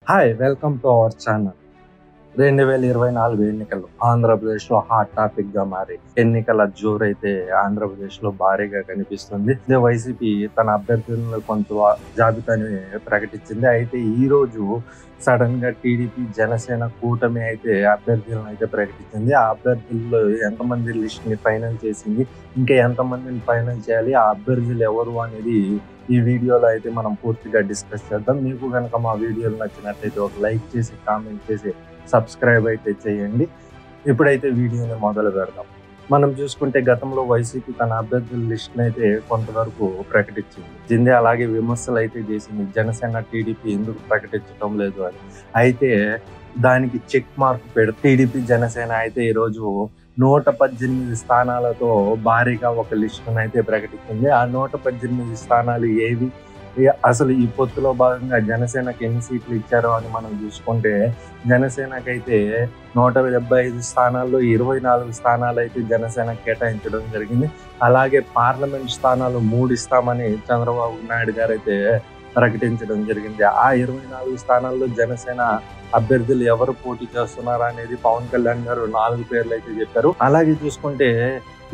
Hi welcome to our channel. 2024 ఎన్నికలు ఆంధ్రప్రదేశ్లో hot topic గా మారి ఎన్నికల జోరైతే ఆంధ్రప్రదేశ్లో భారీగా కనిపిస్తుంది. వైసీపీ తన అభ్యర్థులను కొంత జాబితాని ప్రకటించింది. అయితే ఈ రోజు సడన్ గా టీడీపీ జనసేన కూటమి అయితే అభ్యర్థులను అయితే ప్రకటించింది. ఆ అభ్యర్థుల్లో ఎంతమంది లిస్ట్ ని ఫైనల్ చేసింది, ఇంకా ఎంతమందిని ఫైనల్ చేయాలి, ఆ అభ్యర్థులు ఎవరు అనేది ఈ వీడియోలో అయితే మనం పూర్తిగా డిస్కస్ చేద్దాం. మీకు కనుక మా వీడియోలు నచ్చినట్లయితే ఒక లైక్ చేసి కామెంట్ చేసి సబ్స్క్రైబ్ అయితే చేయండి. ఇప్పుడైతే వీడియోని మొదలు పెడదాం. మనం చూసుకుంటే గతంలో వైసీపీ తన అభ్యర్థుల లిస్ట్ అయితే కొంతవరకు ప్రకటించింది. అలాగే విమర్శలు అయితే చేసింది, జనసేన టీడీపీ ఎందుకు ప్రకటించడం లేదు అని. అయితే దానికి చెక్ మార్క్ పెడితే టీడీపీ జనసేన అయితే ఈరోజు 118 స్థానాలతో భారీగా ఒక లిస్టును అయితే ప్రకటించింది. ఆ 118 స్థానాలు ఏవి, అసలు ఈ పొత్తులో భాగంగా జనసేనకి ఎన్ని సీట్లు ఇచ్చారో అని మనం చూసుకుంటే జనసేనకైతే 175 స్థానాల్లో 24 స్థానాలు అయితే జనసేన కేటాయించడం జరిగింది. అలాగే పార్లమెంట్ స్థానాలు 3 ఇస్తామని చంద్రబాబు నాయుడు గారు అయితే ప్రకటించడం జరిగింది. ఆ 24 స్థానాల్లో జనసేన అభ్యర్థులు ఎవరు పోటీ చేస్తున్నారు అనేది పవన్ కళ్యాణ్ గారు 4 పేర్లు అయితే చెప్పారు. అలాగే చూసుకుంటే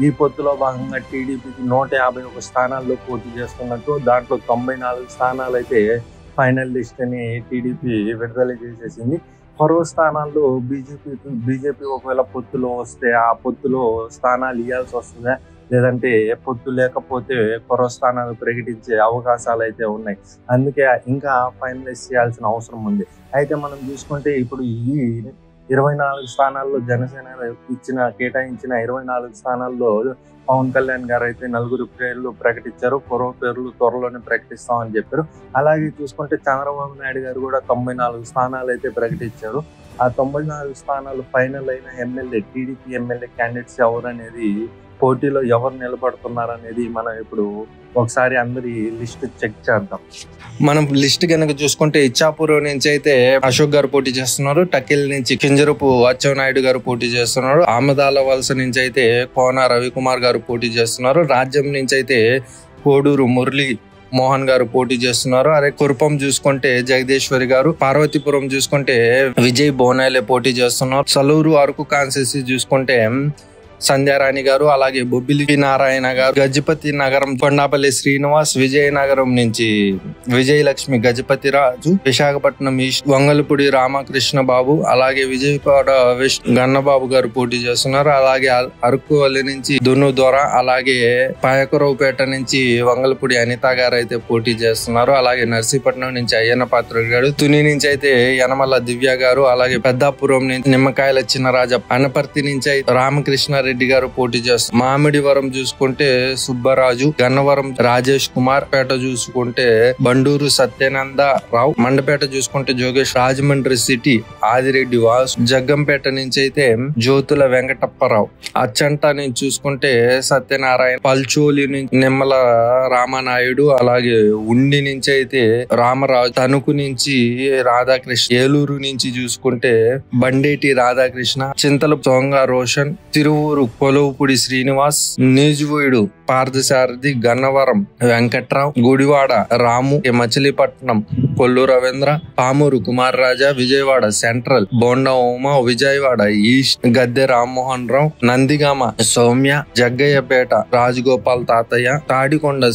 ఈ పొత్తులో భాగంగా టీడీపీకి 151 స్థానాల్లో పోటీ చేస్తున్నట్టు, దాంట్లో 94 స్థానాలు అయితే ఫైనల్ లిస్ట్ అని టీడీపీ విడుదల చేసేసింది. మరో స్థానాల్లో బీజేపీ ఒకవేళ పొత్తులో వస్తే ఆ పొత్తులో స్థానాలు ఇవ్వాల్సి వస్తుందా, లేదంటే పొత్తు లేకపోతే కొరవ స్థానాలు ప్రకటించే అవకాశాలు అయితే ఉన్నాయి. అందుకే ఇంకా ఫైనలైజ్ చేయాల్సిన అవసరం ఉంది. అయితే మనం చూసుకుంటే ఇప్పుడు ఈ 24 స్థానాల్లో జనసేన కేటాయించిన 24 స్థానాల్లో పవన్ కళ్యాణ్ గారు అయితే 4 పేర్లు ప్రకటించారు. కొరవ పేర్లు త్వరలోనే ప్రకటిస్తామని చెప్పారు. అలాగే చూసుకుంటే చంద్రబాబు నాయుడు గారు కూడా 94 స్థానాలు అయితే ప్రకటించారు. ఆ 94 స్థానాలు ఫైనల్ అయిన ఎమ్మెల్యే, టీడీపీ ఎమ్మెల్యే క్యాండిడేట్స్ ఎవరు అనేది, పోటీలో ఎవరు నిలబడుతున్నారు అనేది మనం ఇప్పుడు ఒకసారి అందరి లిస్ట్ చెక్ చేద్దాం. మనం లిస్ట్ కనుక చూసుకుంటే ఇచ్చాపురం నుంచి అయితే అశోక్ గారు పోటీ చేస్తున్నారు. టకిల్ నుంచి కింజరపు అచ్చెన్నాయుడు గారు పోటీ చేస్తున్నారు. ఆమదాల వలస నుంచి అయితే కోన రవికుమార్ గారు పోటీ చేస్తున్నారు. రాజ్యం నుంచి అయితే కోడూరు మురళి మోహన్ గారు పోటీ చేస్తున్నారు. అదే కురుపం చూసుకుంటే జగదీశ్వరి గారు, పార్వతీపురం చూసుకుంటే విజయ్ బోనాలే పోటీ చేస్తున్నారు. సలూరు అరకు కాన్స్టిట్యూన్సీ చూసుకుంటే సంధ్యారాణి గారు, అలాగే బొబ్బిలి నారాయణ గారు, గజపతి నగరం కొండాపల్లి శ్రీనివాస్, విజయనగరం నుంచి విజయలక్ష్మి గజపతి రాజు, విశాఖపట్నం ఈస్ట్ వంగలపూడి రామకృష్ణ బాబు, అలాగే విజయవాడ వెస్ట్ గన్నబాబు గారు పోటీ చేస్తున్నారు. అలాగే అరకువల్లి నుంచి దున్ను దొర, అలాగే పాయకరావుపేట నుంచి వంగలపూడి అనిత గారు అయితే పోటీ చేస్తున్నారు. అలాగే నర్సీపట్నం నుంచి అయ్యన్న పాత్ర గారు, తుని నుంచి అయితే యనమల దివ్య గారు, అలాగే పెద్దాపురం నుంచి నిమ్మకాయల చిన్నరాజ, అనపర్తి నుంచి అయితే రామకృష్ణ రెడ్డి గారు పోటీ చేస్తారు. మామిడివరం చూసుకుంటే సుబ్బరాజు, గన్నవరం రాజేష్ కుమార్, పేట చూసుకుంటే బండూరు సత్యానంద రావు, మండపేట చూసుకుంటే జోగేష్, రాజమండ్రి సిటీ ఆదిరెడ్డి వాసు, జగ్గంపేట నుంచి అయితే జ్యోతుల వెంకటప్పరావు, అచ్చంట నుంచి చూసుకుంటే సత్యనారాయణ, పల్చోలి నుంచి నిమ్మల రామనాయుడు, అలాగే ఉండి నుంచి అయితే రామరాజు, తణుకు నుంచి రాధాకృష్ణ, ఏలూరు నుంచి చూసుకుంటే బండేటి రాధాకృష్ణ, చింతల సోంగ రోషన్, తిరువూరు కొలవుపూడి శ్రీనివాస్, నిజువీడు పార్థసారథి, గన్నవరం వెంకట్రావు, గుడివాడ రాము, మచిలీపట్నం కొల్లు రవీంద్ర, పామూరు కుమార్ రాజా, విజయవాడ సెంట్రల్ బోండా ఉమా, విజయవాడ ఈస్ట్ గద్దె రామ్మోహన్ రావు, నందిగామ సౌమ్య, జగ్గయ్యపేట రాజగోపాల్ తాతయ్య, తాడికొండ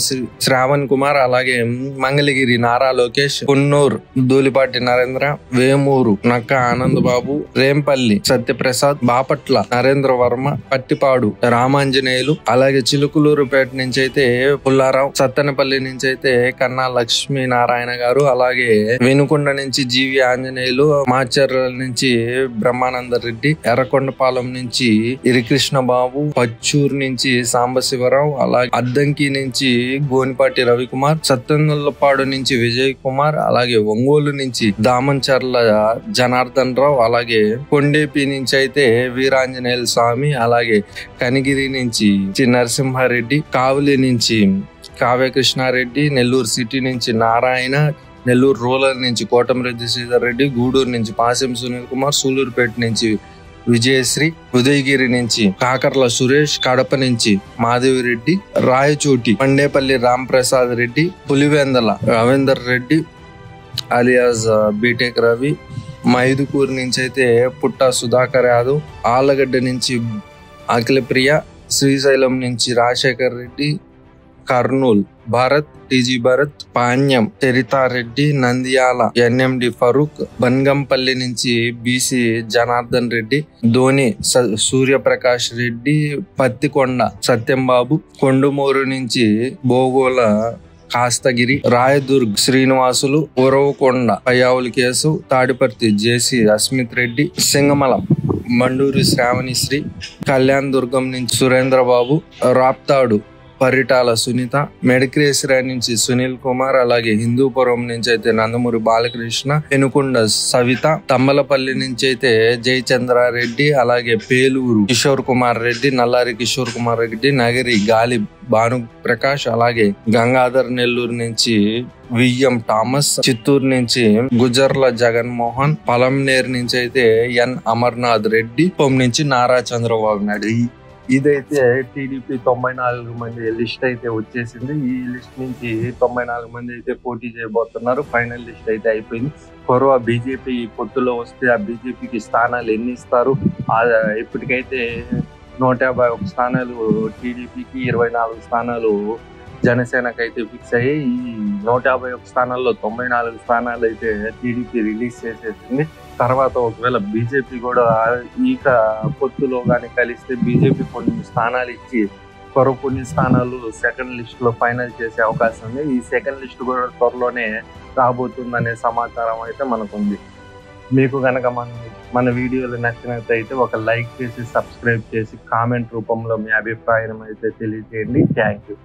శ్రావణ్ కుమార్, అలాగే మంగళగిరి నారా లోకేష్, పున్నూరు ధూళిపాటి నరేంద్ర, వేమూరు నక్క ఆనంద్ బాబు, రేంపల్లి సత్యప్రసాద్, బాపట్ల నరేంద్ర వర్మ, పట్టిపాడు రామాంజనేయులు, అలాగే చిలుకులూరుపేట నుంచి అయితే పుల్లారావు, సత్తెనపల్లి నుంచి అయితే కన్నా లక్ష్మీ నారాయణ గారు, అలాగే వెనుకొండ నుంచి జీవి ఆంజనేయులు, మాచర్ల నుంచి బ్రహ్మానంద రెడ్డి, ఎర్రకొండపాలెం నుంచి ఇరికృష్ణ బాబు, పచ్చూరు నుంచి సాంబశివరావు, అలాగే అద్దంకి నుంచి గోనిపాటి రవికుమార్, సత్తెనపల్లి నుంచి విజయ్ కుమార్, అలాగే ఒంగోలు నుంచి దామంచర్ల జనార్దన్ రావు, అలాగే కొండేపి నుంచి అయితే వీరాంజనేయుల స్వామి, అలాగే కనిగిరి నుంచి నరసింహారెడ్డి, కావలి నుంచి కావ్యకృష్ణారెడ్డి, నెల్లూరు సిటీ నుంచి నారాయణ, నెల్లూరు రూరల్ నుంచి కోటమిరెడ్డి శ్రీధర్ రెడ్డి, గూడూరు నుంచి పాసెం సునీల్ కుమార్, సూలూరుపేట నుంచి విజయశ్రీ, ఉదయగిరి నుంచి కాకర్ల సురేష్, కడప నుంచి మాధవిరెడ్డి, రాయచోటి మండేపల్లి రాంప్రసాద్ రెడ్డి, పులివెందల రవీందర్ రెడ్డి, అలియాస్ బీటెక్ రవి. మైదుకూరు నుంచి అయితే పుట్ట సుధాకర్ యాదవ్. ఆలగడ్డ నుంచి అఖిలప్రియ. శ్రీశైలం నుంచి రాజశేఖర్ రెడ్డి. కర్నూల్ భారత్ టీజీ భరత్. పాణ్యం చరితారెడ్డి. నంద్యాల ఎన్ఎండి ఫరూక్. బన్గంపల్లి నుంచి బీసీ జనార్దన్ రెడ్డి. ధోని సూర్యప్రకాష్ రెడ్డి. పత్తికొండ సత్యంబాబు. కొండుమూరు నుంచి బోగోల కాస్తగిరి. రాయదుర్గ్ శ్రీనివాసులు. ఉరవకొండ పయ్యావుల కేసు. తాడిపర్తి జేసీ అస్మిత్ రెడ్డి. సింగమలం మండూరి శ్రావణిశ్రీ. కళ్యాణ్ దుర్గం నుంచి సురేంద్రబాబు. రాప్తాడు పరిటాల సునీత. మెడక్రేసిరా నుంచి సునీల్ కుమార్. అలాగే హిందూపురం నుంచి అయితే నందమూరి బాలకృష్ణ. పెనుకొండ సవిత. తమ్మలపల్లి నుంచి అయితే జయచంద్రారెడ్డి. అలాగే పేలూరు కిషోర్ కుమార్ రెడ్డి. నల్లారి కిషోర్ కుమార్ రెడ్డి. నగరి గాలి భాను ప్రకాష్. అలాగే గంగాధర్ నెల్లూరు నుంచి విఎం థామస్. చిత్తూరు నుంచి గుజర్ల జగన్మోహన్. పలంనేరు నుంచి అయితే ఎన్ అమర్నాథ్ రెడ్డి. కుప్పం నుంచి నారా చంద్రబాబు నాయుడు. ఇదైతే టీడీపీ 94 మంది లిస్ట్ అయితే వచ్చేసింది. ఈ లిస్ట్ నుంచి 94 మంది అయితే పోటీ చేయబోతున్నారు. ఫైనల్ లిస్ట్ అయితే అయిపోయింది. కొరవ బీజేపీ పొత్తులో వస్తే ఆ బీజేపీకి స్థానాలు ఎన్ని ఇస్తారు? ఇప్పటికైతే 151 స్థానాలు టీడీపీకి, 24 స్థానాలు జనసేనకు అయితే ఫిక్స్ అయ్యి, ఈ 151 స్థానాల్లో 94 స్థానాలు అయితే టీడీపీ రిలీజ్ చేసేసింది. తర్వాత ఒకవేళ బీజేపీ కూడా ఈక పొత్తులో కానీ కలిస్తే బీజేపీ కొన్ని స్థానాలు ఇచ్చి కొన్ని స్థానాలు సెకండ్ లిస్ట్ లో ఫైనల్ చేసే అవకాశం ఉంది. ఈ సెకండ్ లిస్ట్ కూడా త్వరలోనే రాబోతుందనే సమాచారం అయితే మనకుంది. మీకు కనుక మన వీడియోలు నచ్చినట్లయితే ఒక లైక్ చేసి, సబ్స్క్రైబ్ చేసి, కామెంట్ రూపంలో మీ అభిప్రాయం అయితే తెలియజేయండి. Thank you.